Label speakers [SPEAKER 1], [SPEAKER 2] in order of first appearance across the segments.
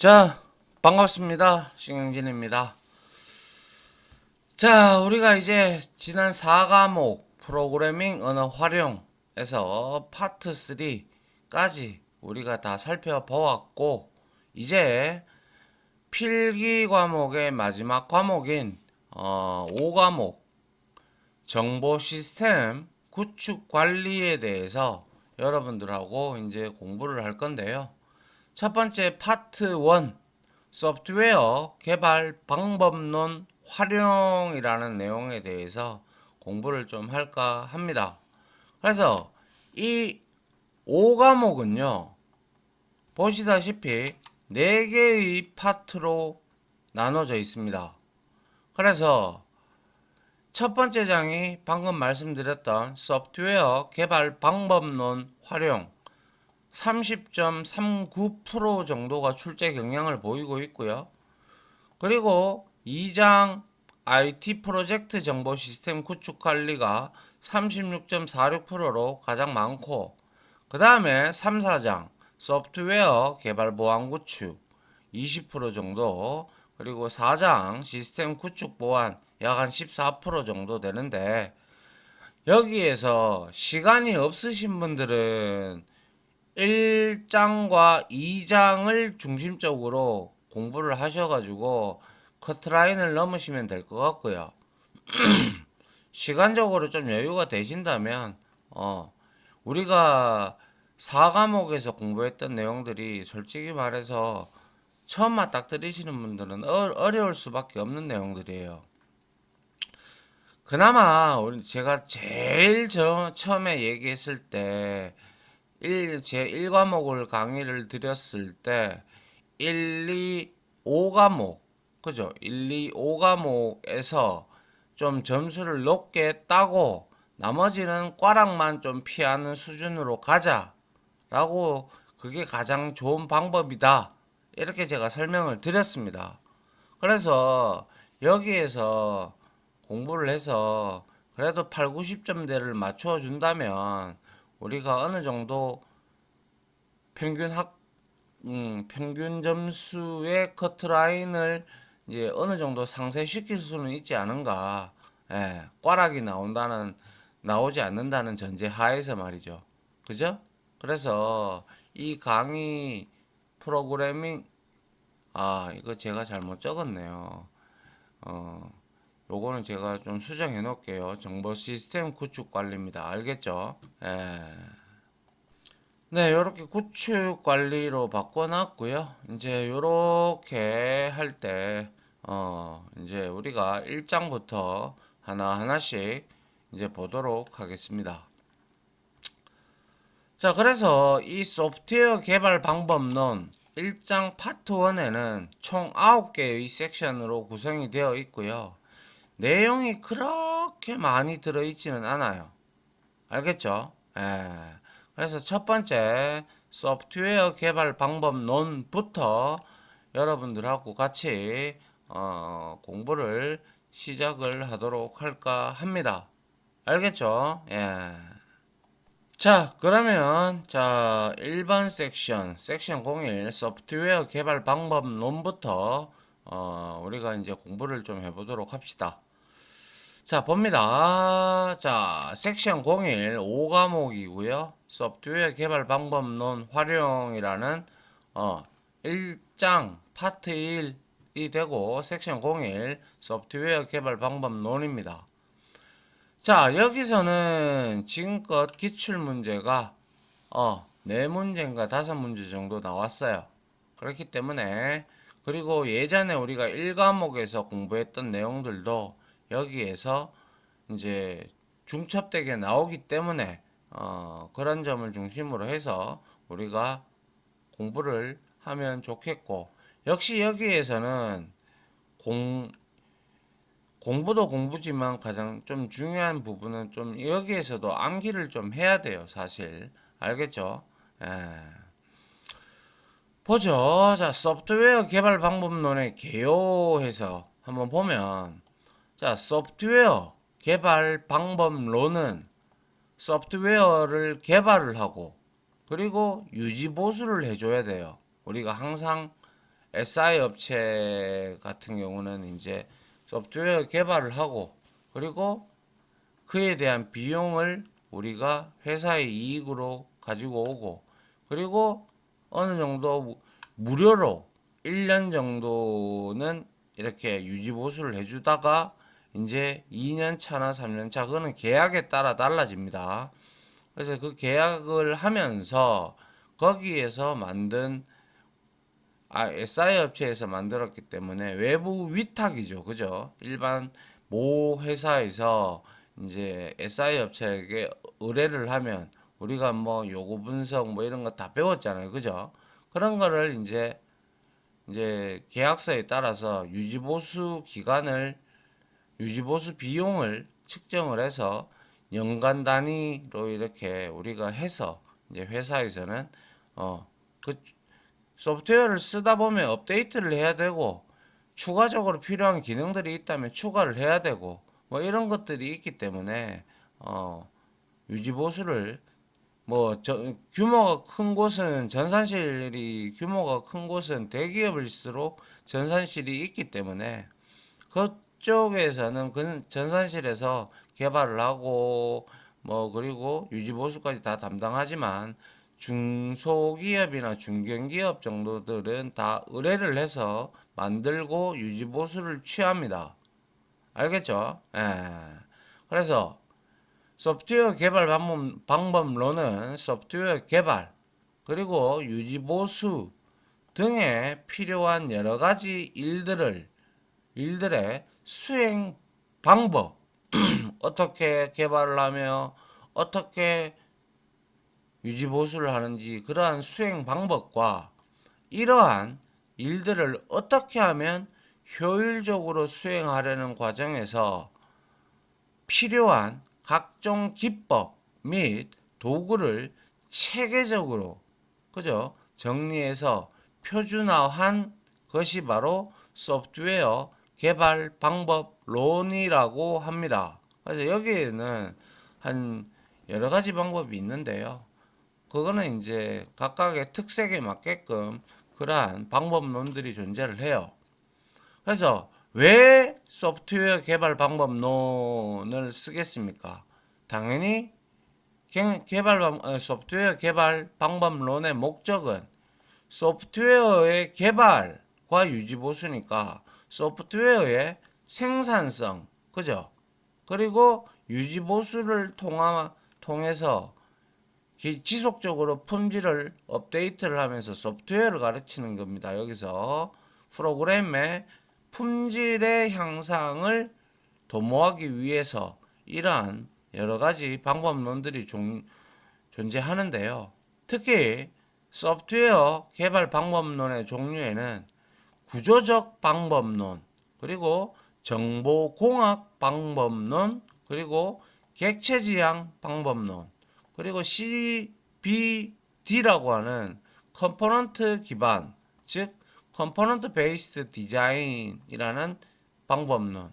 [SPEAKER 1] 자, 반갑습니다. 신영진입니다. 자, 우리가 이제 지난 4과목 프로그래밍 언어 활용에서 파트 3까지 우리가 다 살펴보았고, 이제 필기 과목의 마지막 과목인 5과목 정보 시스템 구축 관리에 대해서 여러분들하고 이제 공부를 할 건데요. 첫 번째 파트 1 소프트웨어 개발 방법론 활용이라는 내용에 대해서 공부를 좀 할까 합니다. 그래서 이 5과목은요, 보시다시피 4개의 파트로 나눠져 있습니다. 그래서 첫 번째 장이 방금 말씀드렸던 소프트웨어 개발 방법론 활용 30.39% 정도가 출제 경향을 보이고 있고요. 그리고 2장 IT 프로젝트 정보 시스템 구축 관리가 36.46%로 가장 많고, 그 다음에 3, 4장 소프트웨어 개발 보안 구축 20% 정도, 그리고 4장 시스템 구축 보안 약 한 14% 정도 되는데, 여기에서 시간이 없으신 분들은 1장과 2장을 중심적으로 공부를 하셔가지고 커트라인을 넘으시면 될 것 같고요. 시간적으로 좀 여유가 되신다면 우리가 4과목에서 공부했던 내용들이 솔직히 말해서 처음 맞닥뜨리시는 분들은 어려울 수밖에 없는 내용들이에요. 그나마 제가 제일 처음에 얘기했을 때 제 1과목을 강의를 드렸을 때 1, 2, 5과목, 그죠? 1, 2, 5과목에서 좀 점수를 높게 따고 나머지는 꽈락만 좀 피하는 수준으로 가자라고, 그게 가장 좋은 방법이다, 이렇게 제가 설명을 드렸습니다. 그래서 여기에서 공부를 해서 그래도 8, 90점대를 맞춰 준다면 우리가 어느 정도 평균 평균 점수의 커트라인을 이제 어느 정도 상쇄시킬 수는 있지 않은가. 예, 꽈락이 나오지 않는다는 전제 하에서 말이죠. 그죠? 그래서 이 강의 프로그래밍, 이거 제가 잘못 적었네요. 어, 요거는 제가 좀 수정해 놓을게요. 정보 시스템 구축 관리입니다. 알겠죠? 예. 네, 이렇게 구축 관리로 바꿔놨고요. 이제 요렇게 할 때, 이제 우리가 1장부터 하나하나씩 이제 보도록 하겠습니다. 자, 그래서 이 소프트웨어 개발 방법론 1장 파트 1에는 총 9개의 섹션으로 구성이 되어 있고요. 내용이 그렇게 많이 들어있지는 않아요. 알겠죠? 예. 그래서 첫 번째 소프트웨어 개발 방법론부터 여러분들하고 같이 공부를 시작을 하도록 할까 합니다. 알겠죠? 예. 자, 그러면 1번 섹션 01 소프트웨어 개발 방법론부터 우리가 이제 공부를 좀 해보도록 합시다. 자, 봅니다. 자, 섹션 01 5과목이고요. 소프트웨어 개발 방법론 활용이라는 1장 파트 1이 되고, 섹션 01 소프트웨어 개발 방법론입니다. 자, 여기서는 지금껏 기출 문제가 4문제인가 5문제 정도 나왔어요. 그렇기 때문에, 그리고 예전에 우리가 1과목에서 공부했던 내용들도 여기에서 이제 중첩되게 나오기 때문에 그런 점을 중심으로 해서 우리가 공부를 하면 좋겠고, 역시 여기에서는 공부도 공부지만 가장 좀 중요한 부분은 좀 여기에서도 암기를 좀 해야 돼요, 사실. 알겠죠? 예. 보죠. 자, 소프트웨어 개발 방법론의 개요해서 한번 보면, 자, 소프트웨어 개발 방법론은 소프트웨어를 개발을 하고 그리고 유지 보수를 해줘야 돼요. 우리가 항상 SI 업체 같은 경우는 이제 소프트웨어 개발을 하고 그리고 그에 대한 비용을 우리가 회사의 이익으로 가지고 오고 그리고 어느 정도 무료로 1년 정도는 이렇게 유지 보수를 해주다가 이제 2년 차나 3년 차 그거는 계약에 따라 달라집니다. 그래서 그 계약을 하면서 거기에서 만든 SI 업체에서 만들었기 때문에 외부 위탁이죠. 그죠? 일반 모 회사에서 이제 SI 업체에게 의뢰를 하면 우리가 뭐 요구 분석 뭐 이런 거 다 배웠잖아요. 그죠? 그런 거를 이제 계약서에 따라서 유지보수 기간을 유지보수 비용을 측정을 해서 연간 단위로 이렇게 우리가 해서 이제 회사에서는 그 소프트웨어를 쓰다 보면 업데이트를 해야 되고 추가적으로 필요한 기능들이 있다면 추가를 해야 되고 뭐 이런 것들이 있기 때문에 유지 보수를 규모가 큰 곳은 전산실이 규모가 큰 곳은 대기업일수록 전산실이 있기 때문에 그쪽에서는 그 전산실에서 개발을 하고 뭐 그리고 유지 보수까지 다 담당하지만 중소기업이나 중견기업 정도들은 다 의뢰를 해서 만들고 유지 보수를 취합니다. 알겠죠? 예. 그래서 소프트웨어 개발 방법론은 소프트웨어 개발 그리고 유지 보수 등에 필요한 여러 가지 일들의 수행 방법, 어떻게 개발을 하며 어떻게 유지 보수를 하는지 그러한 수행 방법과 이러한 일들을 어떻게 하면 효율적으로 수행하려는 과정에서 필요한 각종 기법 및 도구를 체계적으로 그죠? 정리해서 표준화한 것이 바로 소프트웨어 개발 방법론이라고 합니다. 그래서 여기에는 한 여러 가지 방법이 있는데요. 그거는 이제 각각의 특색에 맞게끔 그러한 방법론들이 존재를 해요. 그래서 왜 소프트웨어 개발 방법론을 쓰겠습니까? 당연히 소프트웨어 개발 방법론의 목적은 소프트웨어의 개발과 유지 보수니까 소프트웨어의 생산성, 그죠? 그리고 유지 보수를 통해서 지속적으로 품질을 업데이트를 하면서 소프트웨어를 가르치는 겁니다. 여기서 프로그램의 품질의 향상을 도모하기 위해서 이러한 여러 가지 방법론들이 존재하는데요. 특히 소프트웨어 개발 방법론의 종류에는 구조적 방법론, 그리고 정보공학 방법론, 그리고 객체지향 방법론, 그리고 CBD라고 하는 컴포넌트 기반, 즉 컴포넌트 베이스드 디자인이라는 방법론.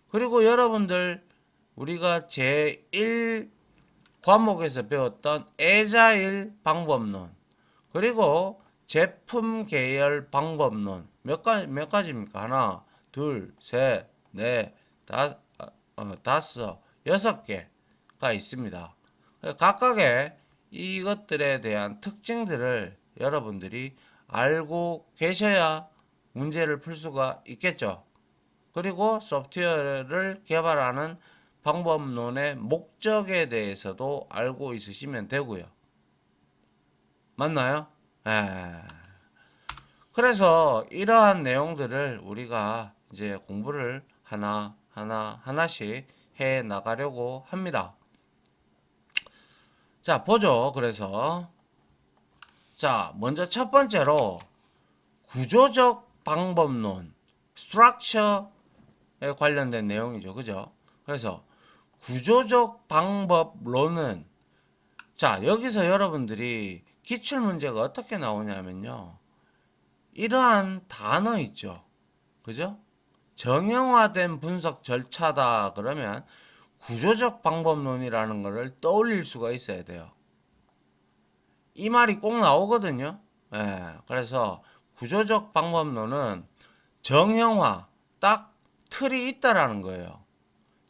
[SPEAKER 1] 그리고 여러분들 우리가 제1 과목에서 배웠던 에자일 방법론. 그리고 제품 계열 방법론. 몇 가지입니까? 하나, 둘, 셋, 넷, 다섯, 6개가 있습니다. 각각의 이것들에 대한 특징들을 여러분들이 알고 계셔야 문제를 풀 수가 있겠죠. 그리고 소프트웨어를 개발하는 방법론의 목적에 대해서도 알고 있으시면 되고요. 맞나요? 예. 그래서 이러한 내용들을 우리가 이제 공부를 하나씩 해 나가려고 합니다. 자, 보죠. 그래서 자, 먼저 첫 번째로 구조적 방법론, structure에 관련된 내용이죠. 그죠? 그래서 구조적 방법론은 자, 여기서 여러분들이 기출 문제가 어떻게 나오냐면요. 이러한 단어 있죠. 그죠? 정형화된 분석 절차다 그러면 구조적 방법론이라는 것을 떠올릴 수가 있어야 돼요. 이 말이 꼭 나오거든요. 예, 그래서 구조적 방법론은 정형화, 딱 틀이 있다라는 거예요.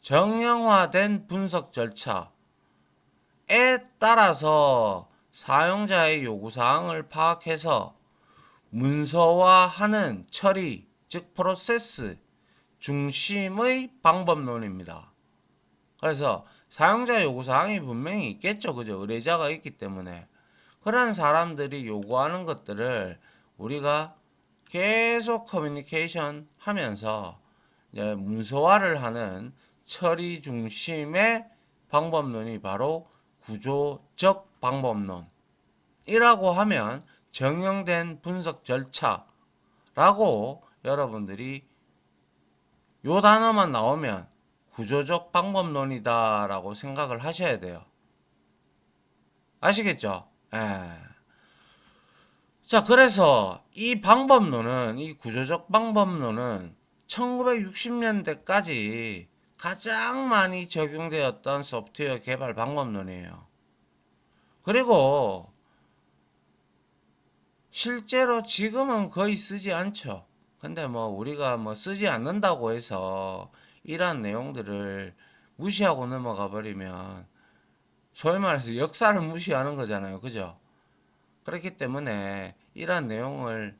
[SPEAKER 1] 정형화된 분석 절차에 따라서 사용자의 요구사항을 파악해서 문서화하는 처리, 즉 프로세스 중심의 방법론입니다. 그래서 사용자 요구사항이 분명히 있겠죠. 그죠? 의뢰자가 있기 때문에. 그런 사람들이 요구하는 것들을 우리가 계속 커뮤니케이션 하면서 이제 문서화를 하는 처리 중심의 방법론이 바로 구조적 방법론이라고 하면 정형된 분석 절차라고 여러분들이 요 단어만 나오면 구조적 방법론이다 라고 생각을 하셔야 돼요. 아시겠죠? 예. 자, 그래서 이 방법론은, 이 구조적 방법론은 1960년대까지 가장 많이 적용되었던 소프트웨어 개발 방법론이에요. 그리고 실제로 지금은 거의 쓰지 않죠. 근데 뭐 우리가 뭐 쓰지 않는다고 해서 이러한 내용들을 무시하고 넘어가 버리면 소위 말해서 역사를 무시하는 거잖아요. 그죠? 그렇기 때문에 이러한 내용을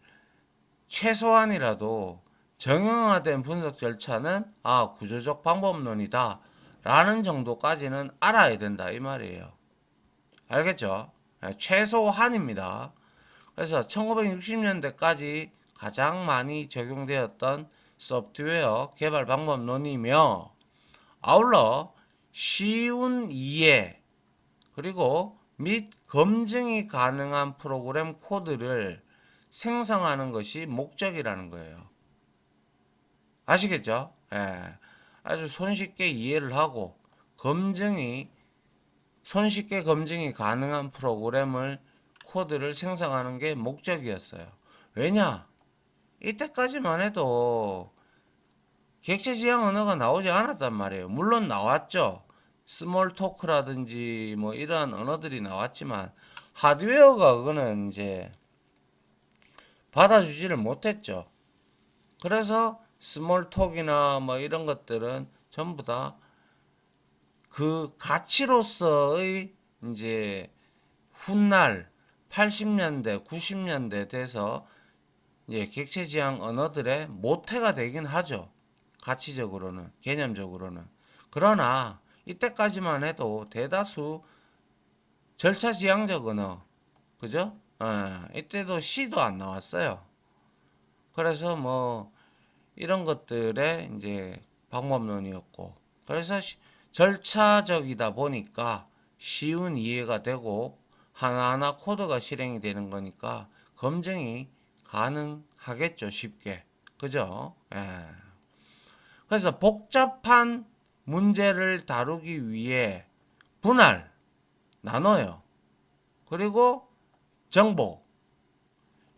[SPEAKER 1] 최소한이라도 정형화된 분석 절차는 구조적 방법론이다 라는 정도까지는 알아야 된다 이 말이에요. 알겠죠? 최소한입니다. 그래서 1960년대까지 가장 많이 적용되었던 소프트웨어 개발 방법론이며, 아울러 쉬운 이해 그리고 및 검증이 가능한 프로그램 코드를 생성하는 것이 목적이라는 거예요. 아시겠죠? 예. 아주 손쉽게 이해를 하고 손쉽게 검증이 가능한 프로그램을 코드를 생성하는 게 목적이었어요. 왜냐? 이때까지만 해도 객체 지향 언어가 나오지 않았단 말이에요. 물론 나왔죠. 스몰 토크라든지 뭐 이러한 언어들이 나왔지만 하드웨어가 그거는 이제 받아주지를 못했죠. 그래서 스몰 톡이나 뭐 이런 것들은 전부 다 그 가치로서의 이제 훗날 80년대, 90년대 돼서 이제 객체 지향 언어들의 모태가 되긴 하죠. 가치적으로는, 개념적으로는. 그러나 이때까지만 해도 대다수 절차 지향적 언어, 그죠? 이때도 C도 안 나왔어요. 그래서 뭐 이런 것들의 이제 방법론이었고, 그래서 절차적이다 보니까 쉬운 이해가 되고 하나하나 코드가 실행이 되는 거니까 검증이 가능하겠죠, 쉽게. 그죠? 그래서 복잡한 문제를 다루기 위해 분할, 나눠요. 그리고 정복.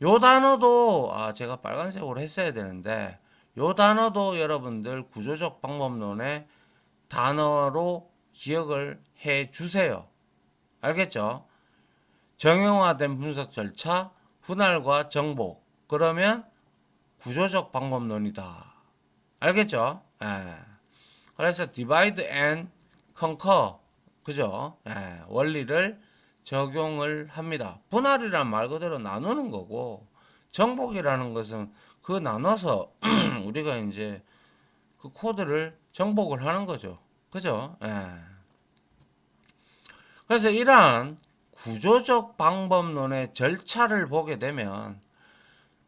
[SPEAKER 1] 요 단어도 제가 빨간색으로 했어야 되는데 요 단어도 여러분들 구조적 방법론의 단어로 기억을 해 주세요. 알겠죠? 정형화된 분석 절차, 분할과 정복. 그러면 구조적 방법론이다. 알겠죠? 그래서 divide and conquer. 그죠? 원리를 적용을 합니다. 분할이란 말 그대로 나누는 거고, 정복이라는 것은 그 나눠서 우리가 이제 그 코드를 정복을 하는 거죠. 그죠? 그래서 이러한 구조적 방법론의 절차를 보게 되면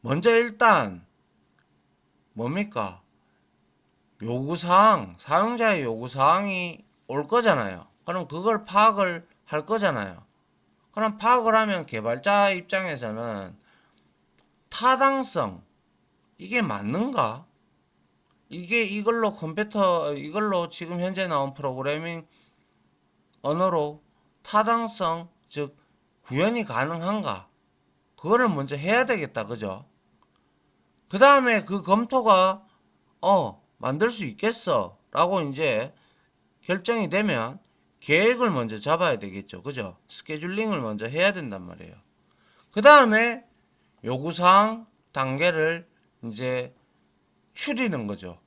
[SPEAKER 1] 먼저 일단 뭡니까? 요구사항, 사용자의 요구사항이 올 거잖아요. 그럼 그걸 파악을 할 거잖아요. 그럼 파악을 하면 개발자 입장에서는 타당성, 이게 맞는가? 이걸로 지금 현재 나온 프로그래밍 언어로 타당성, 즉 구현이 가능한가? 그거를 먼저 해야 되겠다. 그죠? 그 다음에 그 검토가 만들 수 있겠어 라고 이제 결정이 되면 계획을 먼저 잡아야 되겠죠. 그죠? 스케줄링을 먼저 해야 된단 말이에요. 그 다음에 요구사항 단계를 이제 추리는 거죠.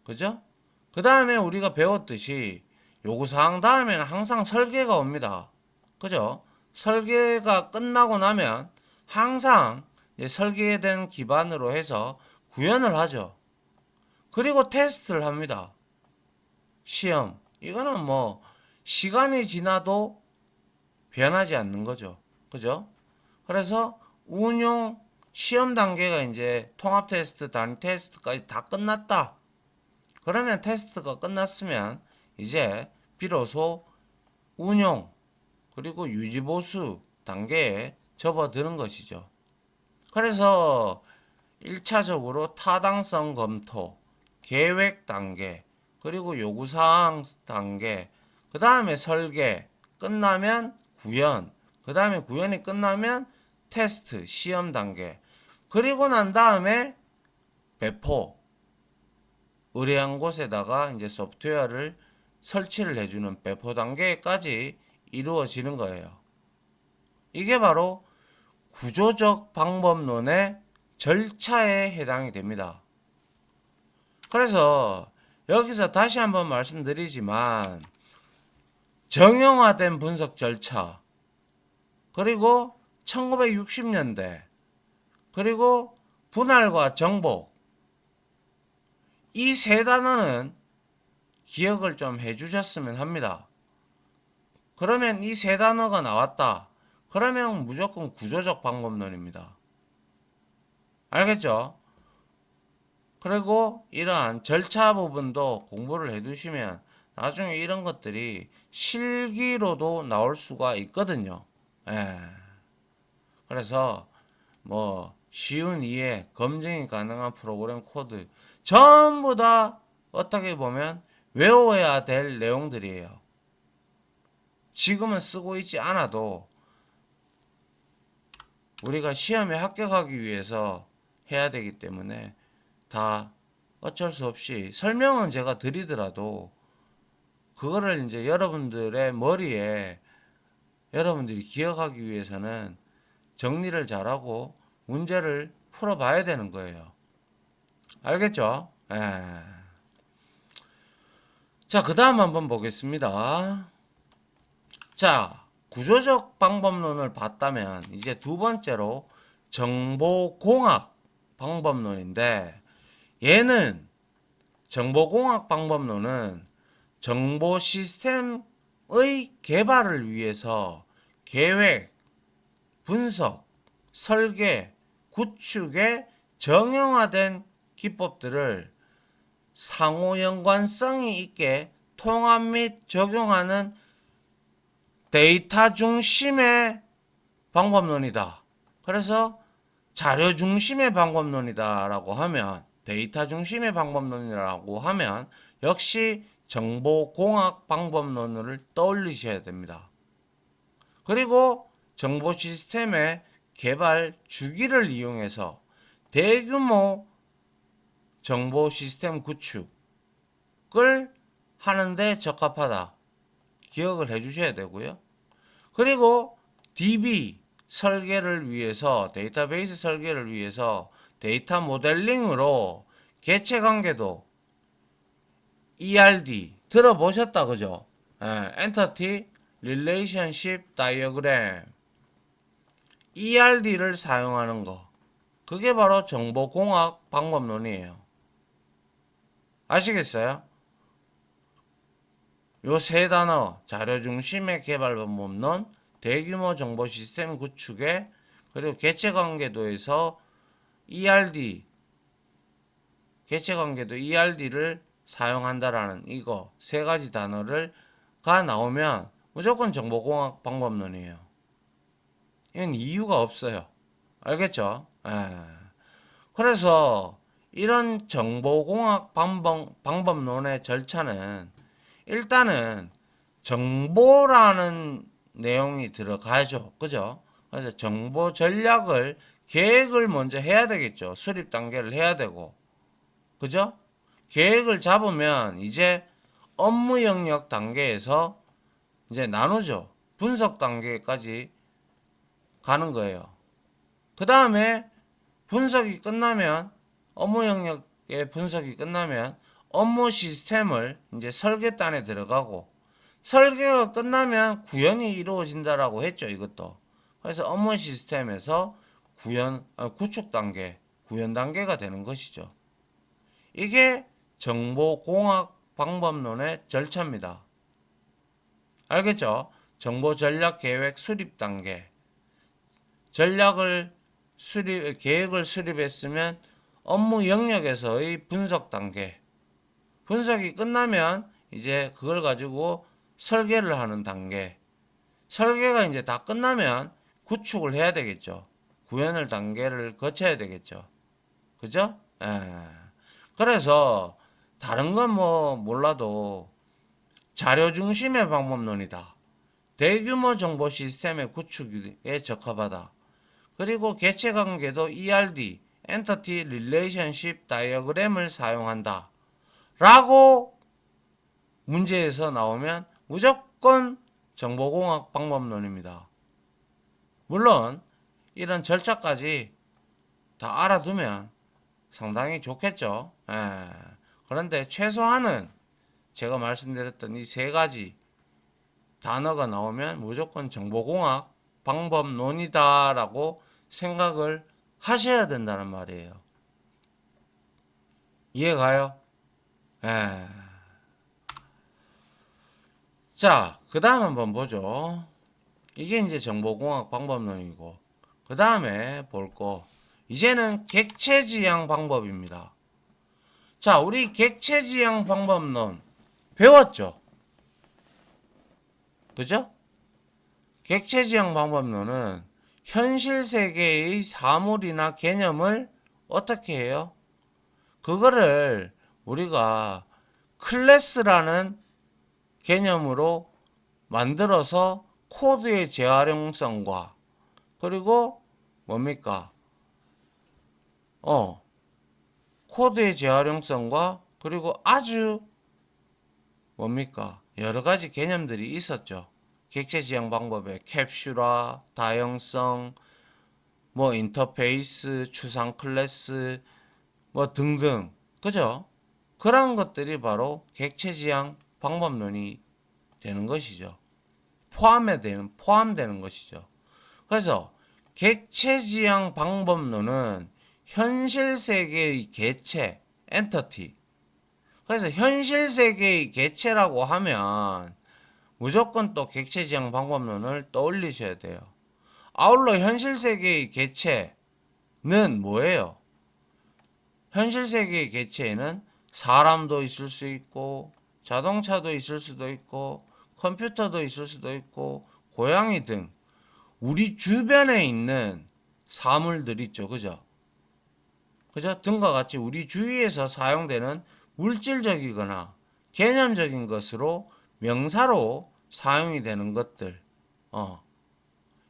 [SPEAKER 1] 그죠? 그 다음에 우리가 배웠듯이 요구사항 다음에는 항상 설계가 옵니다. 그죠? 설계가 끝나고 나면 항상 설계된 기반으로 해서 구현을 하죠. 그리고 테스트를 합니다. 시험. 이거는 뭐 시간이 지나도 변하지 않는 거죠. 그죠? 그래서 운용 시험 단계가 이제 통합 테스트, 단위 테스트까지 다 끝났다. 그러면 테스트가 끝났으면 이제 비로소 운용 그리고 유지보수 단계에 접어드는 것이죠. 그래서 1차적으로 타당성 검토, 계획 단계, 그리고 요구사항 단계, 그 다음에 설계, 끝나면 구현, 그 다음에 구현이 끝나면 테스트, 시험 단계, 그리고 난 다음에 배포, 의뢰한 곳에다가 이제 소프트웨어를 설치를 해주는 배포 단계까지 이루어지는 거예요. 이게 바로 구조적 방법론의 절차에 해당이 됩니다. 그래서 여기서 다시 한번 말씀드리지만 정형화된 분석 절차 그리고 1960년대 그리고 분할과 정복 이 세 단어는 기억을 좀 해주셨으면 합니다. 그러면 이 세 단어가 나왔다. 그러면 무조건 구조적 방법론입니다. 알겠죠? 그리고 이러한 절차 부분도 공부를 해두시면 나중에 이런 것들이 실기로도 나올 수가 있거든요. 예. 그래서 뭐 쉬운 이해, 검증이 가능한 프로그램 코드 전부 다 어떻게 보면 외워야 될 내용들이에요. 지금은 쓰고 있지 않아도 우리가 시험에 합격하기 위해서 해야 되기 때문에 다 어쩔 수 없이 설명은 제가 드리더라도 그거를 이제 여러분들의 머리에 여러분들이 기억하기 위해서는 정리를 잘하고 문제를 풀어봐야 되는 거예요. 알겠죠? 예. 자, 그 다음 한번 보겠습니다. 자, 구조적 방법론을 봤다면 이제 두 번째로 정보공학 방법론인데 얘는 정보공학 방법론은 정보 시스템의 개발을 위해서 계획, 분석, 설계, 구축에 정형화된 기법들을 상호 연관성이 있게 통합 및 적용하는 데이터 중심의 방법론이다. 그래서 자료 중심의 방법론이다 라고 하면 데이터 중심의 방법론이라고 하면 역시 정보공학 방법론을 떠올리셔야 됩니다. 그리고 정보 시스템의 개발 주기를 이용해서 대규모 정보 시스템 구축을 하는데 적합하다. 기억을 해 주셔야 되고요. 그리고 DB 설계를 위해서 데이터베이스 설계를 위해서 데이터 모델링으로 개체 관계도 ERD 들어보셨다 그죠? Entity Relationship Diagram ERD를 사용하는 거 그게 바로 정보공학 방법론이에요. 아시겠어요? 요 세 단어 자료 중심의 개발 방법론 대규모 정보 시스템 구축에 그리고 개체관계도에서 ERD 개체관계도 ERD를 사용한다라는 이거 세 가지 단어를 가 나오면 무조건 정보공학 방법론이에요. 이건 이유가 없어요. 알겠죠? 그래서 이런 정보공학 방법론의 절차는 일단은 정보라는 내용이 들어가죠. 그죠? 그래서 정보 전략을 계획을 먼저 해야 되겠죠. 수립 단계를 해야 되고. 그죠? 계획을 잡으면 이제 업무 영역 단계에서 이제 나누죠. 분석 단계까지 가는 거예요. 그 다음에 분석이 끝나면 업무 영역의 분석이 끝나면 업무 시스템을 이제 설계단에 들어가고 설계가 끝나면 구현이 이루어진다라고 했죠. 이것도. 그래서 업무 시스템에서 구축 단계, 구현 단계가 되는 것이죠. 이게 정보공학 방법론의 절차입니다. 알겠죠? 정보 전략 계획 수립 단계. 계획을 수립했으면 업무 영역에서의 분석 단계. 분석이 끝나면 이제 그걸 가지고 설계를 하는 단계. 설계가 이제 다 끝나면 구축을 해야 되겠죠. 구현을 단계를 거쳐야 되겠죠. 그죠? 그래서 다른 건 뭐 몰라도 자료 중심의 방법론이다. 대규모 정보 시스템의 구축에 적합하다. 그리고 개체 관계도 ERD, Entity Relationship Diagram을 사용한다. 라고 문제에서 나오면 무조건 정보공학 방법론입니다. 물론 이런 절차까지 다 알아두면 상당히 좋겠죠. 그런데 최소한은 제가 말씀드렸던 이 세 가지 단어가 나오면 무조건 정보공학 방법론이다라고 생각을 하셔야 된다는 말이에요. 이해가요? 자, 그 다음 한번 보죠. 이게 이제 정보공학 방법론이고, 그 다음에 볼 거, 이제는 객체지향 방법입니다. 자, 우리 객체지향 방법론 배웠죠? 그죠? 객체지향 방법론은 현실 세계의 사물이나 개념을 어떻게 해요? 그거를 우리가 클래스라는 개념으로 만들어서 코드의 재활용성과 그리고 뭡니까? 코드의 재활용성과 그리고 아주 뭡니까? 여러 가지 개념들이 있었죠. 객체 지향 방법에 캡슐화, 다형성, 뭐 인터페이스, 추상 클래스, 뭐 등등. 그죠? 그런 것들이 바로 객체 지향 방법론이 되는 것이죠. 포함되는 것이죠. 그래서 객체 지향 방법론은 현실 세계의 개체, 엔터티. 그래서 현실 세계의 개체라고 하면 무조건 또 객체 지향 방법론을 떠올리셔야 돼요. 아울러 현실 세계의 개체는 뭐예요? 현실 세계의 개체에는 사람도 있을 수 있고 자동차도 있을 수도 있고 컴퓨터도 있을 수도 있고 고양이 등 우리 주변에 있는 사물들 있죠. 그죠? 그죠? 등과 같이 우리 주위에서 사용되는 물질적이거나 개념적인 것으로 명사로 사용이 되는 것들.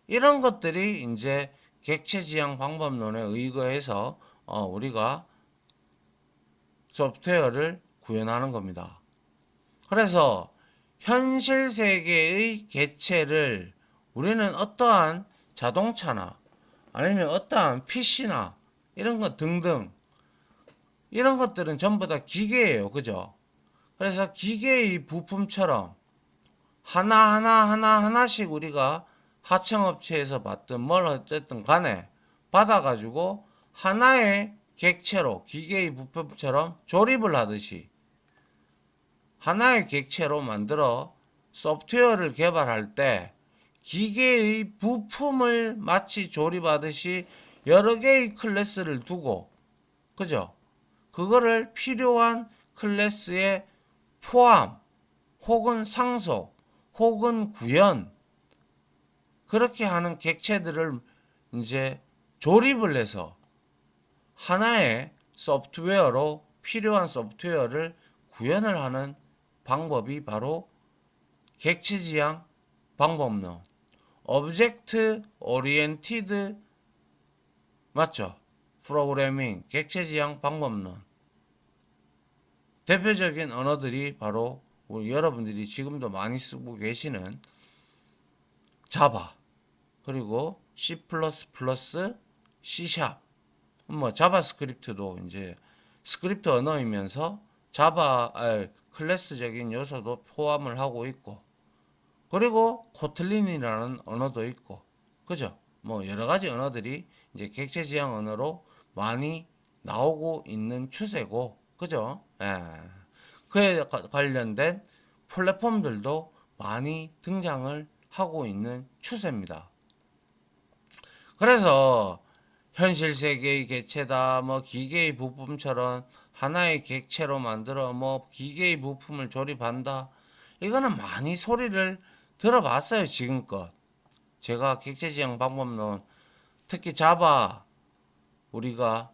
[SPEAKER 1] 이런 것들이 이제 객체 지향 방법론에 의거해서 우리가 소프트웨어를 구현하는 겁니다. 그래서 현실 세계의 개체를 우리는 어떠한 자동차나 아니면 어떠한 PC나 이런 것 등등 이런 것들은 전부 다 기계예요. 그죠? 그래서 기계의 부품처럼 하나씩 우리가 하청업체에서 받든 뭘 어쨌든 간에 받아가지고 하나의 객체로 기계의 부품처럼 조립을 하듯이 하나의 객체로 만들어 소프트웨어를 개발할 때 기계의 부품을 마치 조립하듯이 여러 개의 클래스를 두고 그죠? 그거를 필요한 클래스에 포함 혹은 상속 혹은 구현 그렇게 하는 객체들을 이제 조립을 해서 하나의 소프트웨어로 필요한 소프트웨어를 구현을 하는 방법이 바로 객체 지향 방법론, 오브젝트 오리엔티드 맞죠? 프로그래밍, 객체 지향 방법론. 대표적인 언어들이 바로 우리 여러분들이 지금도 많이 쓰고 계시는 자바, 그리고 C++, C#, 뭐 자바스크립트도 이제 스크립트 언어이면서 클래스적인 요소도 포함을 하고 있고, 그리고 코틀린이라는 언어도 있고, 그죠? 뭐 여러 가지 언어들이 이제 객체 지향 언어로 많이 나오고 있는 추세고, 그죠? 예. 그에 관련된 플랫폼들도 많이 등장을 하고 있는 추세입니다. 그래서 현실 세계의 객체다, 뭐 기계의 부품처럼 하나의 객체로 만들어 뭐 기계의 부품을 조립한다. 이거는 많이 소리를 들어봤어요, 지금껏. 제가 객체지향 방법론, 특히 자바, 우리가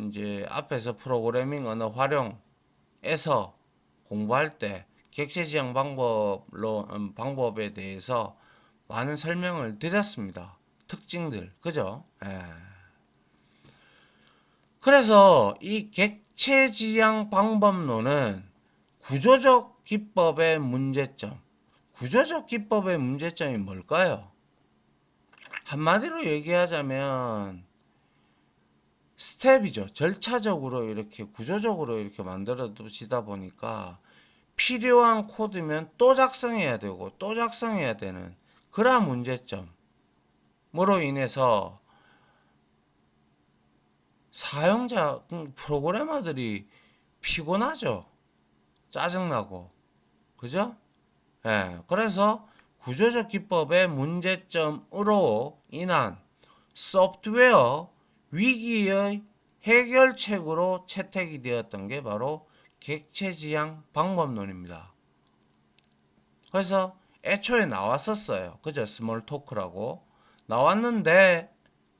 [SPEAKER 1] 이제 앞에서 프로그래밍 언어 활용에서 공부할 때 객체지향 방법에 대해서 많은 설명을 드렸습니다. 특징들, 그죠? 예. 그래서 이 객체지향 방법론은 구조적 기법의 문제점, 구조적 기법의 문제점이 뭘까요? 한마디로 얘기하자면 스텝이죠. 절차적으로 이렇게 구조적으로 이렇게 만들어 두시다 보니까 필요한 코드면 또 작성해야 되고 또 작성해야 되는 그러한 문제점으로 인해서 사용자, 프로그래머들이 피곤하죠. 짜증나고. 그죠? 예. 그래서 구조적 기법의 문제점으로 인한 소프트웨어 위기의 해결책으로 채택이 되었던 게 바로 객체지향 방법론입니다. 그래서 애초에 나왔었어요. 그죠? 스몰 토크라고. 나왔는데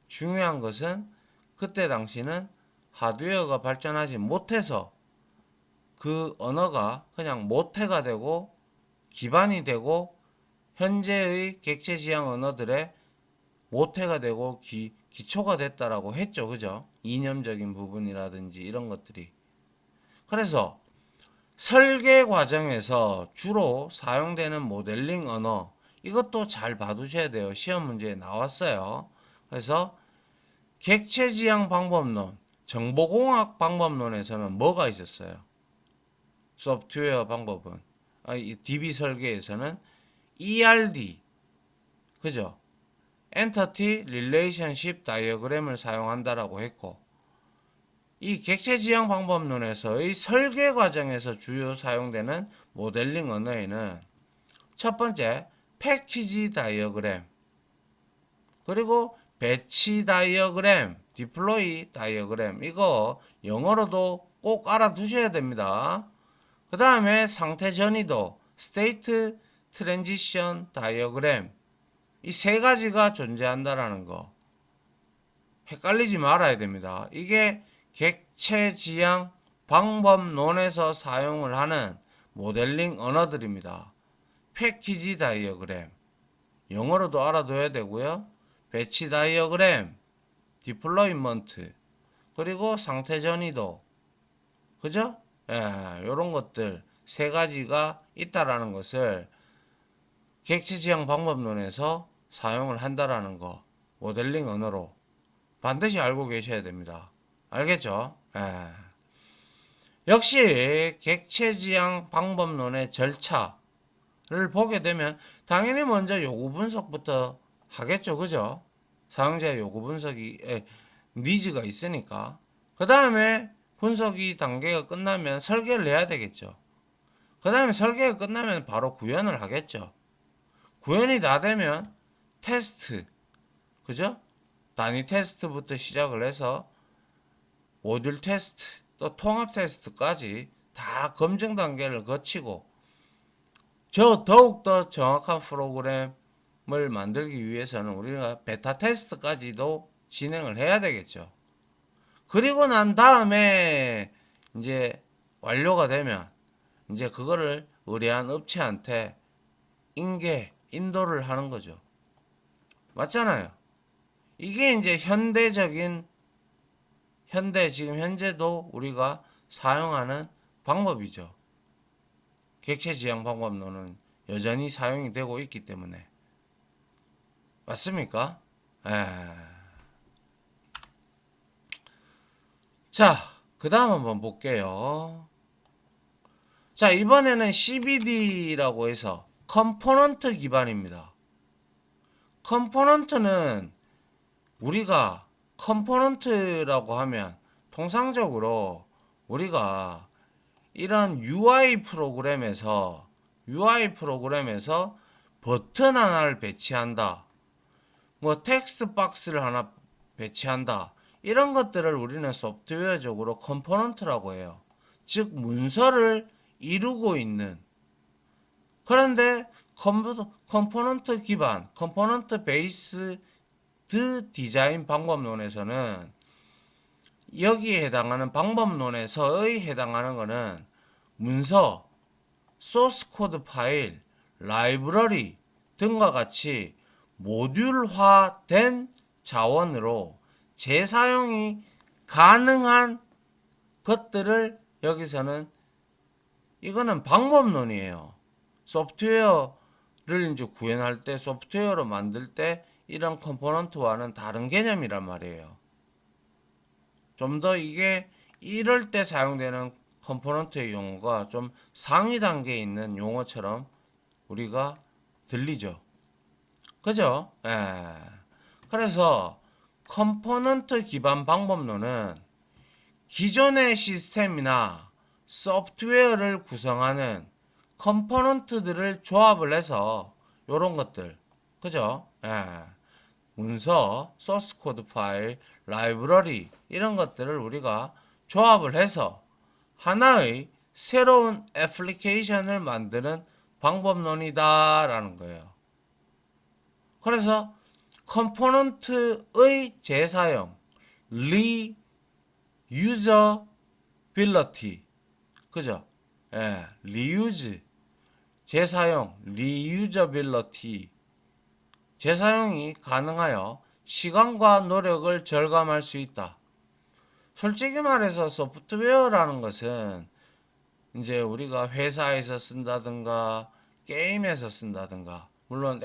[SPEAKER 1] 중요한 것은 그때 당시는 하드웨어가 발전하지 못해서 그 언어가 그냥 모태가 되고 기반이 되고 현재의 객체지향 언어들의 모태가 되고 기초가 됐다라고 했죠. 그죠? 이념적인 부분이라든지 이런 것들이. 그래서 설계 과정에서 주로 사용되는 모델링 언어, 이것도 잘 봐두셔야 돼요. 시험 문제에 나왔어요. 그래서 객체지향 방법론, 정보공학 방법론에서는 뭐가 있었어요? 소프트웨어 방법은, 이 DB 설계에서는 ERD, 그죠? 엔터티 릴레이션십 다이어그램을 사용한다라고 했고, 이 객체 지향 방법론에서의 설계 과정에서 주요 사용되는 모델링 언어에는 첫 번째 패키지 다이어그램, 그리고 배치 다이어그램, 디플로이 다이어그램, 이거 영어로도 꼭 알아두셔야 됩니다. 그 다음에 상태 전이도 스테이트 트랜지션 다이어그램, 이 세 가지가 존재한다라는 거 헷갈리지 말아야 됩니다. 이게 객체 지향 방법론에서 사용을 하는 모델링 언어들입니다. 패키지 다이어그램, 영어로도 알아둬야 되고요. 배치 다이어그램, 디플로이먼트, 그리고 상태 전이도, 그죠? 예, 요런 것들 세 가지가 있다라는 것을 객체 지향 방법론에서 사용을 한다라는 거, 모델링 언어로 반드시 알고 계셔야 됩니다. 알겠죠? 예. 역시 객체 지향 방법론의 절차를 보게 되면 당연히 먼저 요구 분석부터 하겠죠. 그죠? 사용자의 요구 분석이 니즈가 있으니까. 그 다음에 분석이 단계가 끝나면 설계를 해야 되겠죠. 그 다음에 설계가 끝나면 바로 구현을 하겠죠. 구현이 다 되면 테스트, 그죠? 단위 테스트부터 시작을 해서 모듈 테스트, 또 통합 테스트까지 다 검증 단계를 거치고 더욱더 정확한 프로그램을 만들기 위해서는 우리가 베타 테스트까지도 진행을 해야 되겠죠. 그리고 난 다음에 이제 완료가 되면 이제 그거를 의뢰한 업체한테 인도를 하는 거죠. 맞잖아요. 이게 이제 지금 현재도 우리가 사용하는 방법이죠. 객체 지향 방법론은 여전히 사용이 되고 있기 때문에. 맞습니까? 에. 자, 그 다음 한번 볼게요. 자, 이번에는 CBD라고 해서 컴포넌트 기반입니다. 컴포넌트는 우리가 컴포넌트라고 하면 통상적으로 우리가 이런 UI 프로그램에서 버튼 하나를 배치한다. 뭐 텍스트 박스를 하나 배치한다. 이런 것들을 우리는 소프트웨어적으로 컴포넌트라고 해요. 즉 문서를 이루고 있는. 그런데 컴포넌트 기반, 컴포넌트 베이스 디자인 방법론에서는 여기에 해당하는 방법론에서의 해당하는 것은 문서, 소스 코드 파일, 라이브러리 등과 같이 모듈화된 자원으로 재사용이 가능한 것들을 여기서는 이거는 방법론이에요. 소프트웨어를 이제 구현할 때, 소프트웨어로 만들 때 이런 컴포넌트와는 다른 개념이란 말이에요. 좀 더 이게 이럴 때 사용되는 컴포넌트의 용어가 좀 상위 단계에 있는 용어처럼 우리가 들리죠. 그죠? 예. 그래서 컴포넌트 기반 방법론은 기존의 시스템이나 소프트웨어를 구성하는 컴포넌트들을 조합을 해서 요런 것들. 그죠? 예. 문서, 소스 코드 파일, 라이브러리 이런 것들을 우리가 조합을 해서 하나의 새로운 애플리케이션을 만드는 방법론이다라는 거예요. 그래서 컴포넌트의 재사용, 리유저빌리티, 그죠? 예, 리유즈, 재사용, 리유저빌리티, 재사용이 가능하여 시간과 노력을 절감할 수 있다. 솔직히 말해서 소프트웨어라는 것은 이제 우리가 회사에서 쓴다든가 게임에서 쓴다든가 물론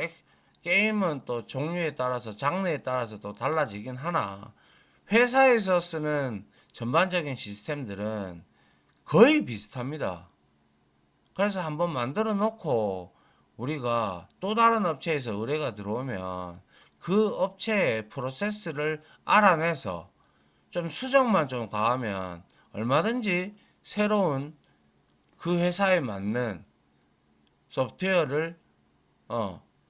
[SPEAKER 1] 게임은 또 종류에 따라서 장르에 따라서 또 달라지긴 하나 회사에서 쓰는 전반적인 시스템들은 거의 비슷합니다. 그래서 한번 만들어 놓고 우리가 또 다른 업체에서 의뢰가 들어오면 그 업체의 프로세스를 알아내서 좀 수정만 좀 가하면 얼마든지 새로운 그 회사에 맞는 소프트웨어를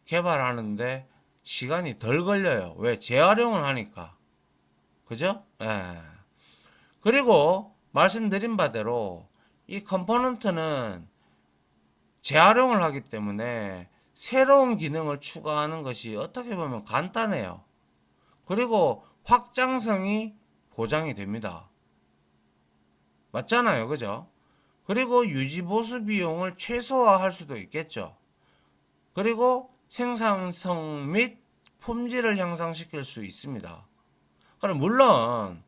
[SPEAKER 1] 개발하는데 시간이 덜 걸려요. 왜? 재활용을 하니까. 그죠? 예. 그리고 말씀드린 바대로 이 컴포넌트는 재활용을 하기 때문에 새로운 기능을 추가하는 것이 어떻게 보면 간단해요. 그리고 확장성이 보장이 됩니다. 맞잖아요. 그죠? 그리고 유지 보수 비용을 최소화할 수도 있겠죠. 그리고 생산성 및 품질을 향상시킬 수 있습니다. 그럼 물론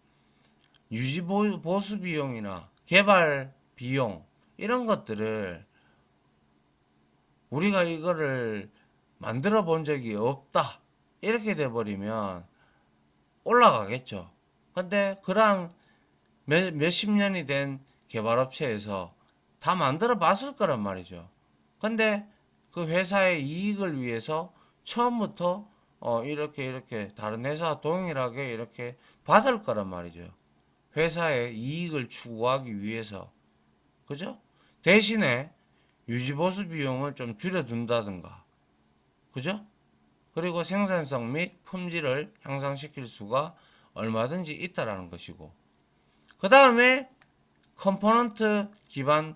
[SPEAKER 1] 유지 보수 비용이나 개발 비용 이런 것들을 우리가 이거를 만들어 본 적이 없다. 이렇게 돼 버리면 올라가겠죠. 근데 그랑 몇십 년이 된 개발업체에서 다 만들어 봤을 거란 말이죠. 근데 그 회사의 이익을 위해서 처음부터 이렇게 다른 회사와 동일하게 이렇게 받을 거란 말이죠. 회사의 이익을 추구하기 위해서. 그죠? 대신에 유지보수 비용을 좀 줄여둔다든가. 그죠? 그리고 생산성 및 품질을 향상시킬 수가 얼마든지 있다라는 것이고. 그 다음에 컴포넌트 기반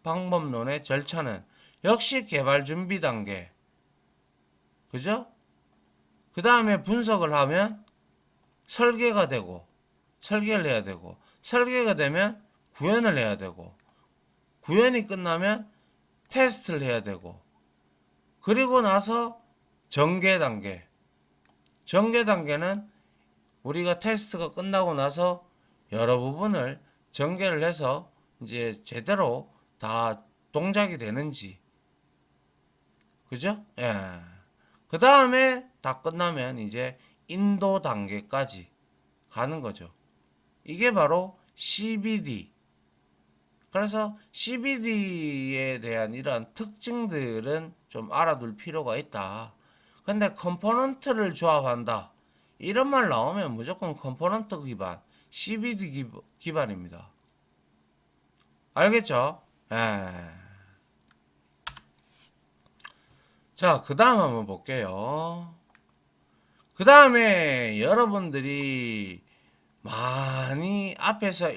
[SPEAKER 1] 방법론의 절차는 역시 개발 준비 단계. 그죠? 그 다음에 분석을 하면 설계가 되고, 설계를 해야 되고, 설계가 되면 구현을 해야 되고, 구현이 끝나면 테스트를 해야 되고, 그리고 나서 전개 단계. 전개 단계는 우리가 테스트가 끝나고 나서 여러 부분을 전개를 해서 이제 제대로 다 동작이 되는지. 그죠? 예. 그 다음에 다 끝나면 이제 인도 단계까지 가는 거죠. 이게 바로 CBD. 그래서 CBD에 대한 이런 특징들은 좀 알아둘 필요가 있다. 근데 컴포넌트를 조합한다. 이런 말 나오면 무조건 컴포넌트 기반, CBD 기반입니다. 알겠죠? 예. 자, 그 다음 한번 볼게요. 그 다음에 여러분들이 많이 앞에서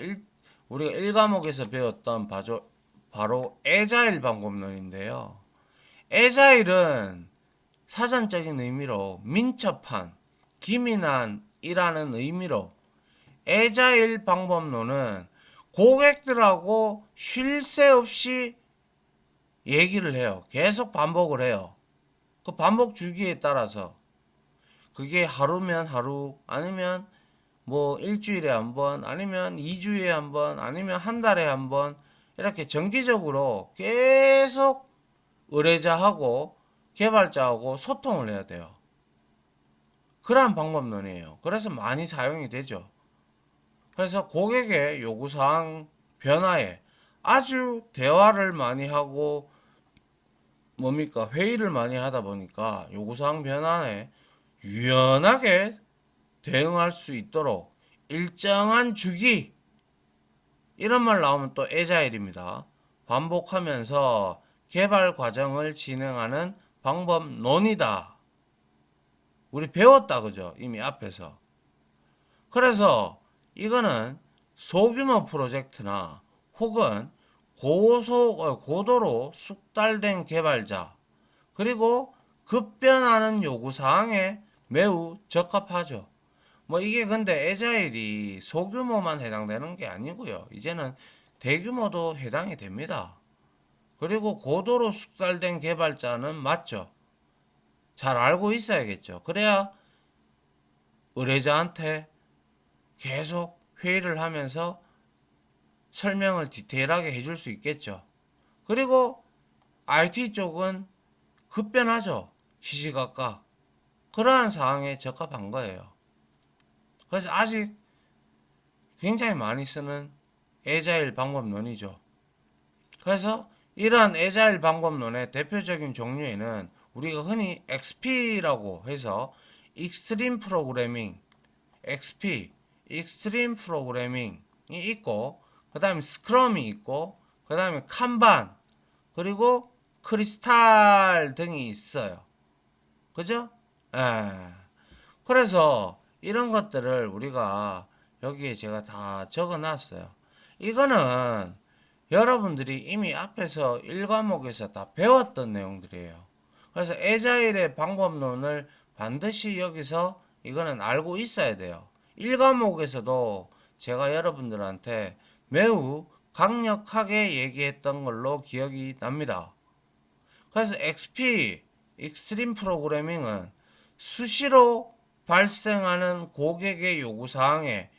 [SPEAKER 1] 우리가 1과목에서 배웠던 바로 에자일 방법론인데요. 에자일은 사전적인 의미로 민첩한, 기민한이라는 의미로 에자일 방법론은 고객들하고 쉴 새 없이 얘기를 해요. 계속 반복을 해요. 그 반복 주기에 따라서 그게 하루면 하루, 아니면 뭐 일주일에 한 번, 아니면 2주에 한 번, 아니면 한 달에 한 번, 이렇게 정기적으로 계속 의뢰자하고 개발자하고 소통을 해야 돼요. 그러한 방법론이에요. 그래서 많이 사용이 되죠. 그래서 고객의 요구사항 변화에 아주 대화를 많이 하고 뭡니까 회의를 많이 하다 보니까 요구사항 변화에 유연하게 대응할 수 있도록 일정한 주기, 이런 말 나오면 또 에자일입니다. 반복하면서 개발 과정을 진행하는 방법론이다. 우리 배웠다 그죠? 이미 앞에서. 그래서 이거는 소규모 프로젝트나 혹은 고도로 숙달된 개발자, 그리고 급변하는 요구사항에 매우 적합하죠. 뭐 이게 근데 에자일이 소규모만 해당되는 게 아니고요. 이제는 대규모도 해당이 됩니다. 그리고 고도로 숙달된 개발자는 맞죠. 잘 알고 있어야겠죠. 그래야 의뢰자한테 계속 회의를 하면서 설명을 디테일하게 해줄 수 있겠죠. 그리고 IT 쪽은 급변하죠. 시시각각. 그러한 상황에 적합한 거예요. 그래서 아직 굉장히 많이 쓰는 에자일 방법론이죠. 그래서 이러한 에자일 방법론의 대표적인 종류에는 우리가 흔히 XP라고 해서 익스트림 프로그래밍, XP, 익스트림 프로그래밍이 있고, 그 다음에 스크럼이 있고, 그 다음에 칸반, 그리고 크리스탈 등이 있어요. 그죠? 예. 그래서 이런 것들을 우리가 여기에 제가 다 적어 놨어요. 이거는 여러분들이 이미 앞에서 1과목에서 다 배웠던 내용들이에요. 그래서 에자일의 방법론을 반드시 여기서 이거는 알고 있어야 돼요. 1과목에서도 제가 여러분들한테 매우 강력하게 얘기했던 걸로 기억이 납니다. 그래서 XP, 익스트림 프로그래밍은 수시로 발생하는 고객의 요구사항에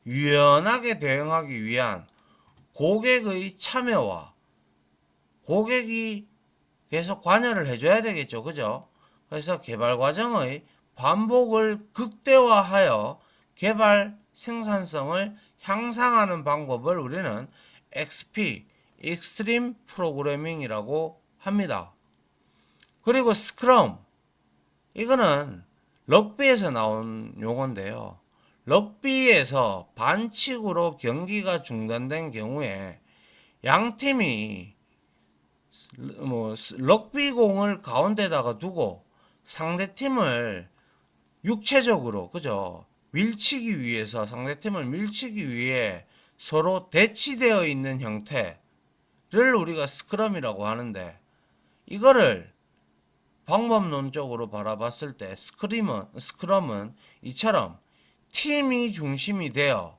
[SPEAKER 1] 유연하게 대응하기 위한 고객의 참여와 고객이 계속 관여를 해줘야 되겠죠. 그죠? 그래서 개발 과정의 반복을 극대화하여 개발 생산성을 향상하는 방법을 우리는 XP, 익스트림 프로그래밍이라고 합니다. 그리고 스크럼, 이거는 럭비에서 나온 용어인데요. 럭비에서 반칙으로 경기가 중단된 경우에 양 팀이 뭐 럭비공을 가운데다가 두고 상대 팀을 육체적으로 그죠? 밀치기 위해서, 상대 팀을 밀치기 위해 서로 대치되어 있는 형태를 우리가 스크럼이라고 하는데, 이거를 방법론적으로 바라봤을 때 스크럼은 이처럼 팀이 중심이 되어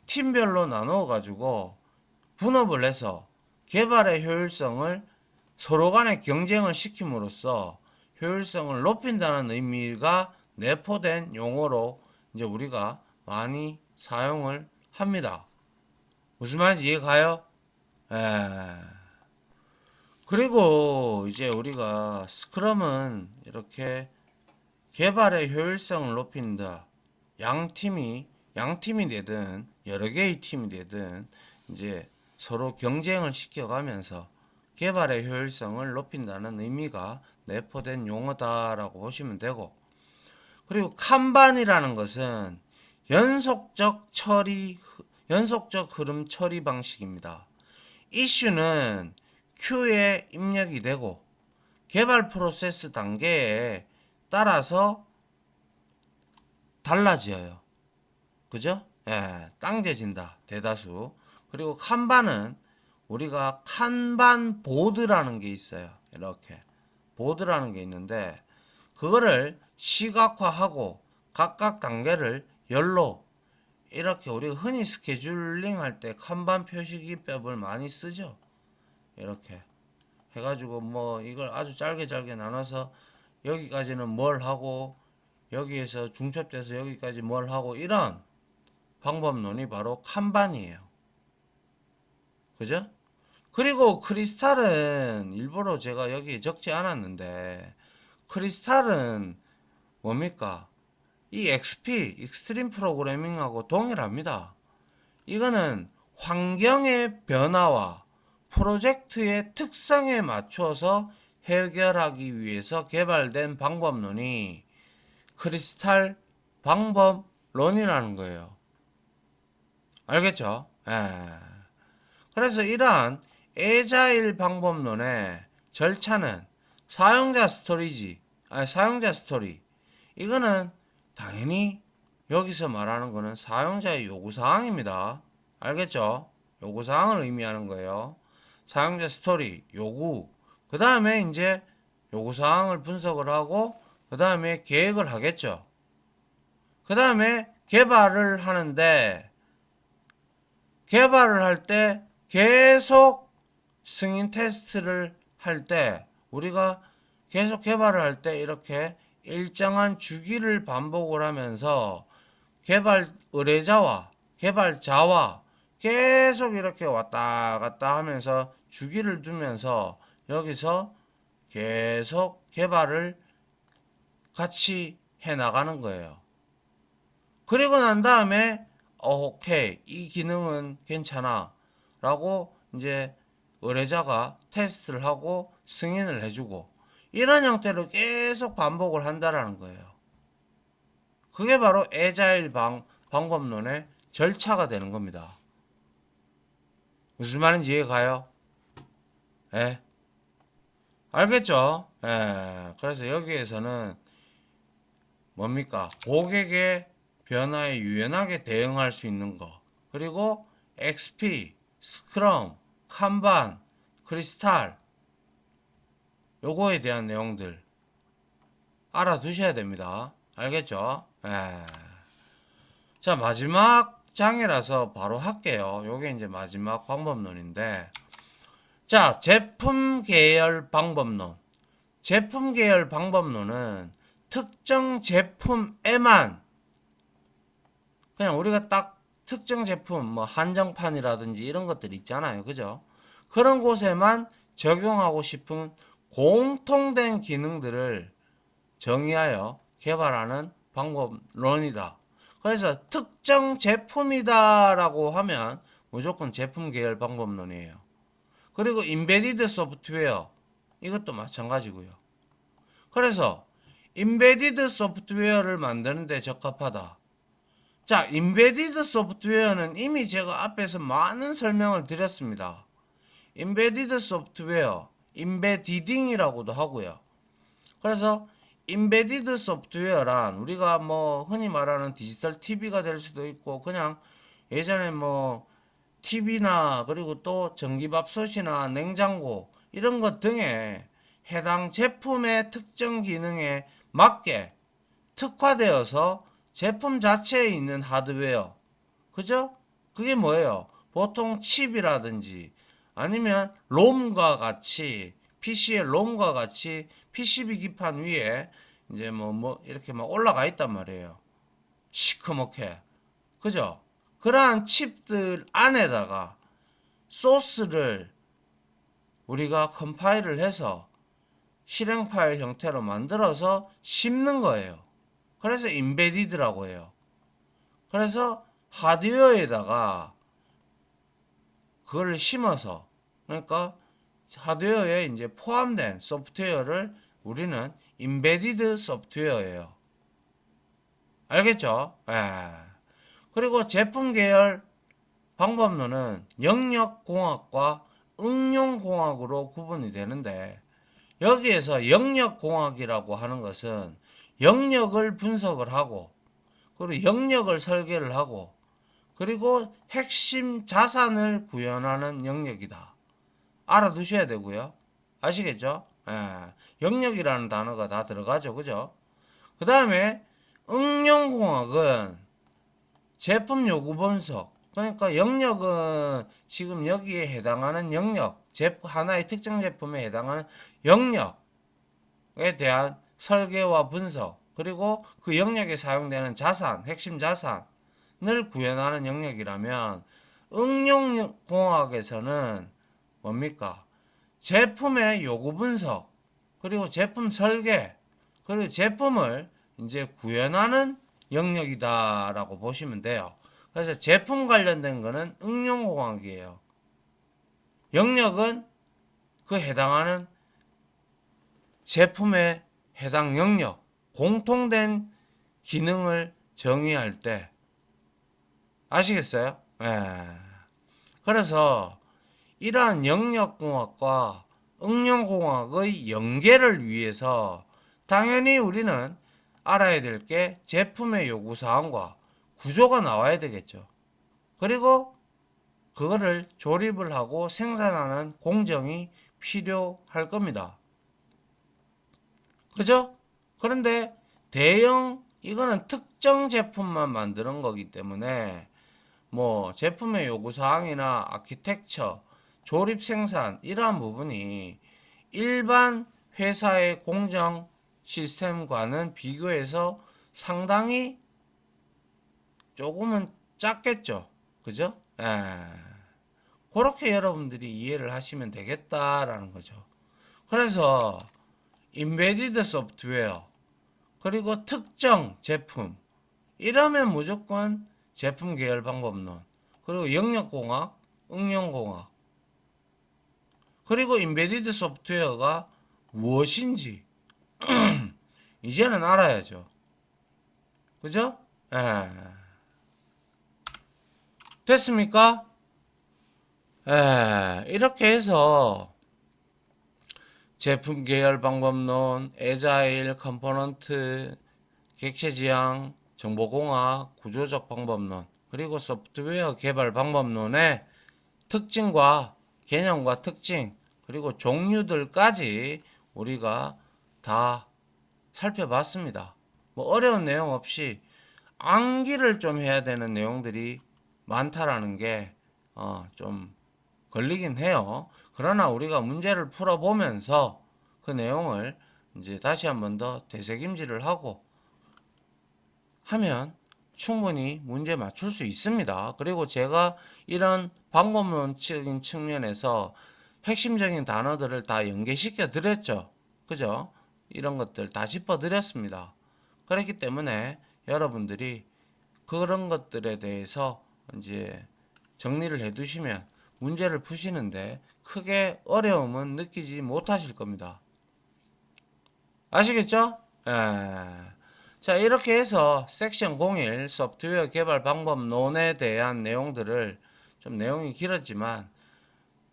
[SPEAKER 1] 팀별로 나누어 가지고 분업을 해서 개발의 효율성을 서로 간의 경쟁을 시킴으로써 효율성을 높인다는 의미가 내포된 용어로 이제 우리가 많이 사용을 합니다. 무슨 말인지 이해가요? 그리고 이제 우리가 스크럼은 이렇게 개발의 효율성을 높인다. 양 팀이 양 팀이 되든 여러 개의 팀이 되든 이제 서로 경쟁을 시켜가면서 개발의 효율성을 높인다는 의미가 내포된 용어다라고 보시면 되고, 그리고 칸반이라는 것은 연속적 흐름 처리 방식입니다. 이슈는 큐에 입력이 되고 개발 프로세스 단계에 따라서 달라져요. 그죠? 예, 당겨진다. 대다수. 그리고 칸반은 우리가 칸반 보드라는 게 있어요. 이렇게 보드라는 게 있는데 그거를 시각화하고 각각 단계를 열로 이렇게 우리가 흔히 스케줄링 할 때 칸반 표시기법을 많이 쓰죠. 이렇게 해가지고 뭐 이걸 아주 짧게 나눠서 여기까지는 뭘 하고 여기에서 중첩돼서 여기까지 뭘 하고 이런 방법론이 바로 칸반이에요. 그죠? 그리고 크리스탈은 일부러 제가 여기에 적지 않았는데 크리스탈은 뭡니까? 이 XP, 익스트림 프로그래밍하고 동일합니다. 이거는 환경의 변화와 프로젝트의 특성에 맞춰서 해결하기 위해서 개발된 방법론이 크리스탈 방법론이라는 거예요. 알겠죠? 예. 그래서 이러한 에자일 방법론의 절차는 사용자 스토리. 이거는 당연히 여기서 말하는 거는 사용자의 요구사항입니다. 알겠죠? 요구사항을 의미하는 거예요. 사용자 스토리, 요구. 그 다음에 이제 요구사항을 분석을 하고, 그 다음에 계획을 하겠죠. 그 다음에 개발을 하는데, 개발을 할 때 계속 승인 테스트를 할 때, 우리가 계속 개발을 할 때 이렇게 일정한 주기를 반복을 하면서 개발 의뢰자와 개발자와 계속 이렇게 왔다 갔다 하면서 주기를 두면서 여기서 계속 개발을 같이 해 나가는 거예요. 그리고 난 다음에 오케이, 이 기능은 괜찮아 라고 이제 의뢰자가 테스트를 하고 승인을 해주고, 이런 형태로 계속 반복을 한다라는 거예요. 그게 바로 에자일 방법론의 절차가 되는 겁니다. 무슨 말인지 이해가요? 예? 알겠죠? 예. 그래서 여기에서는 뭡니까? 고객의 변화에 유연하게 대응할 수 있는 거, 그리고 XP, 스크럼, 칸반, 크리스탈, 요거에 대한 내용들 알아두셔야 됩니다. 알겠죠? 예. 자, 마지막 장이라서 바로 할게요. 요게 이제 마지막 방법론인데, 자, 제품 계열 방법론. 제품 계열 방법론은 특정 제품에만, 그냥 우리가 딱 특정 제품, 뭐 한정판이라든지 이런 것들 있잖아요. 그죠? 그런 곳에만 적용하고 싶은 공통된 기능들을 정의하여 개발하는 방법론이다. 그래서 특정 제품이다라고 하면 무조건 제품 계열 방법론이에요. 그리고 인베디드 소프트웨어, 이것도 마찬가지고요. 그래서 인베디드 소프트웨어를 만드는데 적합하다. 자, 인베디드 소프트웨어는 이미 제가 앞에서 많은 설명을 드렸습니다. 인베디드 소프트웨어, 인베디딩이라고도 하고요. 그래서 인베디드 소프트웨어란 우리가 뭐 흔히 말하는 디지털 TV가 될 수도 있고, 그냥 예전에 뭐 TV나 그리고 또 전기밥솥이나 냉장고 이런 것 등에 해당 제품의 특정 기능에 맞게 특화되어서 제품 자체에 있는 하드웨어, 그죠? 그게 뭐예요? 보통 칩이라든지 아니면 롬과 같이, PC의 롬과 같이 PCB 기판 위에 이제 뭐 이렇게 막 올라가 있단 말이에요. 시커멓게. 그죠? 그러한 칩들 안에다가 소스를 우리가 컴파일을 해서 실행 파일 형태로 만들어서 심는 거예요. 그래서 인베디드라고 해요. 그래서 하드웨어에다가 그걸 심어서, 그러니까 하드웨어에 이제 포함된 소프트웨어를 우리는 임베디드 소프트웨어예요. 알겠죠? 예. 그리고 제품 계열 방법론은 영역공학과 응용공학으로 구분이 되는데, 여기에서 영역공학이라고 하는 것은 영역을 분석을 하고, 그리고 영역을 설계를 하고, 그리고 핵심 자산을 구현하는 영역이다. 알아두셔야 되고요. 아시겠죠? 예. 영역이라는 단어가 다 들어가죠. 그죠? 그 다음에 응용공학은 제품 요구 분석. 그러니까 영역은 지금 여기에 해당하는 영역, 하나의 특정 제품에 해당하는 영역에 대한 설계와 분석, 그리고 그 영역에 사용되는 자산, 핵심 자산을 구현하는 영역이라면, 응용공학에서는 뭡니까? 제품의 요구 분석, 그리고 제품 설계, 그리고 제품을 이제 구현하는 영역이다라고 보시면 돼요. 그래서 제품 관련된 거는 응용공학이에요. 영역은 그 해당하는 제품의 해당 영역, 공통된 기능을 정의할 때, 아시겠어요? 예. 그래서 이러한 영역공학과 응용공학의 연계를 위해서 당연히 우리는 알아야 될 게 제품의 요구사항과 구조가 나와야 되겠죠. 그리고 그거를 조립을 하고 생산하는 공정이 필요할 겁니다. 그죠? 그런데 이거는 특정 제품만 만드는 거기 때문에 뭐 제품의 요구사항이나 아키텍처, 조립 생산 이러한 부분이 일반 회사의 공정 시스템과는 비교해서 상당히 조금은 작겠죠. 그죠? 그렇게 여러분들이 이해를 하시면 되겠다라는 거죠. 그래서 임베디드 소프트웨어, 그리고 특정 제품, 이러면 무조건 제품 계열 방법론, 그리고 영역공학, 응용공학, 그리고 임베디드 소프트웨어가 무엇인지 이제는 알아야죠. 그죠? 됐습니까? 이렇게 해서 제품 계열 방법론, 애자일, 컴포넌트, 객체지향, 정보공학, 구조적 방법론, 그리고 소프트웨어 개발 방법론의 특징과 개념과 특징, 그리고 종류들까지 우리가 다 살펴봤습니다. 뭐 어려운 내용 없이 암기를 좀 해야 되는 내용들이 많다라는 게 좀 걸리긴 해요. 그러나 우리가 문제를 풀어보면서 그 내용을 이제 다시 한번 더 되새김질을 하고 하면 충분히 문제 맞출 수 있습니다. 그리고 제가 이런 방법론적인 측면에서 핵심적인 단어들을 다 연계시켜 드렸죠. 그죠? 이런 것들 다 짚어 드렸습니다. 그렇기 때문에 여러분들이 그런 것들에 대해서 이제 정리를 해 두시면 문제를 푸시는데 크게 어려움은 느끼지 못하실 겁니다. 아시겠죠? 자, 이렇게 해서 섹션 01 소프트웨어 개발 방법론에 대한 내용들을 좀 내용이 길었지만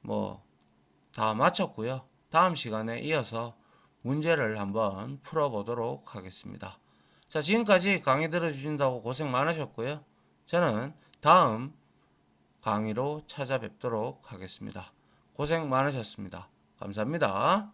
[SPEAKER 1] 뭐 다 마쳤고요. 다음 시간에 이어서 문제를 한번 풀어보도록 하겠습니다. 자, 지금까지 강의 들어주신다고 고생 많으셨고요. 저는 다음 강의로 찾아뵙도록 하겠습니다. 고생 많으셨습니다. 감사합니다.